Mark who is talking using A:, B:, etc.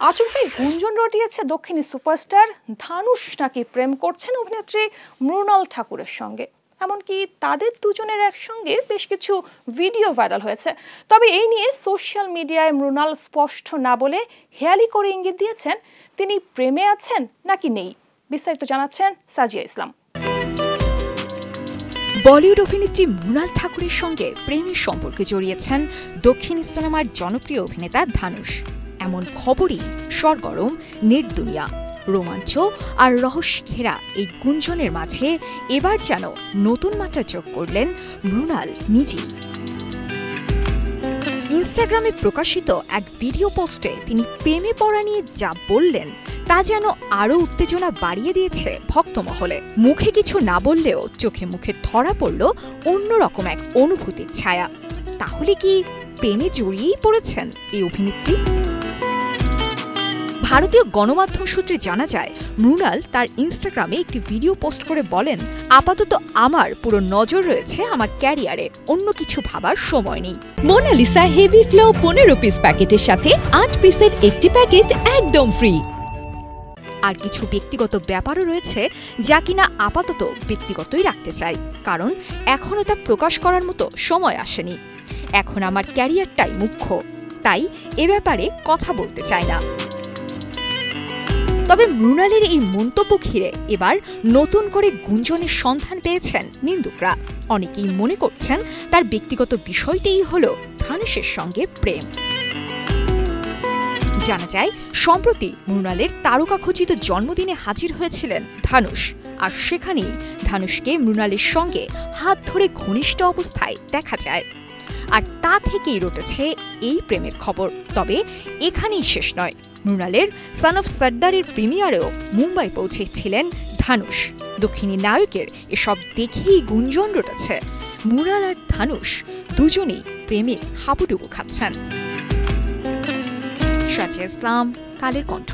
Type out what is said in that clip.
A: আচমকাই গুঞ্জন রটিয়েছে দক্ষিণী সুপারস্টার ধানুষ নাকি প্রেম করছেন অভিনেত্রী মৃণাল ঠাকুরের সঙ্গে। এমনকি তাদের দুজনের একসঙ্গে বেশ কিছু ভিডিও ভাইরাল হয়েছে। তবে এই নিয়ে সোশ্যাল মিডিয়ায় মৃণাল স্পষ্ট না বলে হেয়ালি করে ইঙ্গিত দিয়েছেন তিনি প্রেমে আছেন নাকি নেই। বিস্তারিত জানাচ্ছেন সাজিয়া ইসলাম।
B: বলিউড অভিনেত্রী মৃণাল ঠাকুরের সঙ্গে প্রেমের সম্পর্কে জড়িয়েছেন দক্ষিণী সিনেমার জনপ্রিয় অভিনেতা ধানুষ। এমন খবরই সরগরম নেট দুনিয়া। রোমাঞ্চ আর রহস্য ঘেরা এই গুঞ্জনের মাঝে এবার যেন নতুন মাত্রা যোগ করলেন মৃণাল নিজেই। ইনস্টাগ্রামে প্রকাশিত এক ভিডিও পোস্টে তিনি প্রেমে পড়া নিয়ে যা বললেন তা যেন আরও উত্তেজনা বাড়িয়ে দিয়েছে ভক্তমহলে। মুখে কিছু না বললেও চোখে মুখে ধরা পড়ল অন্যরকম এক অনুভূতির ছায়া। তাহলে কি প্রেমে জড়িয়েই পড়েছেন এই অভিনেত্রী? ভারতীয় গণমাধ্যম সূত্রে জানা যায়, মৃণাল তার ইনস্টাগ্রামে একটি ভিডিও পোস্ট করে বলেন, আপাতত আমার পুরো নজর রয়েছে আমার ক্যারিয়ারে, অন্য কিছু ভাবার সময় নেই।
C: মোনালিসা হেভি ফ্লো 15 পিস প্যাকেটের সাথে 8 পিসের একটি প্যাকেট একদম ফ্রি।
B: আর কিছু ব্যক্তিগত ব্যাপারও রয়েছে যা কিনা আপাতত ব্যক্তিগতই রাখতে চাই, কারণ এখনও তা প্রকাশ করার মতো সময় আসেনি। এখন আমার ক্যারিয়ারটাই মুখ্য, তাই এ ব্যাপারে কথা বলতে চাই না। তবে মৃণালের এই মন্তব্য ঘিরে এবার নতুন করে গুঞ্জনের সন্ধান পেয়েছেন নিন্দুকরা। অনেকেই মনে করছেন তার ব্যক্তিগত বিষয়টিই হল ধানুষের সঙ্গে প্রেম। জানা যায়, সম্প্রতি মৃণালের তারকাখচিত জন্মদিনে হাজির হয়েছিলেন ধানুষ, আর সেখানেই ধানুষকে মৃণালের সঙ্গে হাত ধরে ঘনিষ্ঠ অবস্থায় দেখা যায়। আর তা থেকেই রটেছে এই প্রেমের খবর। তবে এখানেই শেষ নয়। মৃণালের সন অফ সর্দারের প্রিমিয়ারেও মুম্বাই পৌঁছেছিলেন ধানুষ। দক্ষিণী নায়কের এসব দেখেই গুঞ্জন রটেছে মৃণাল আর ধানুষ দুজনেই প্রেমে হাবুডুবু খাচ্ছেন। সাজিয়া ইসলাম, কালের কণ্ঠ।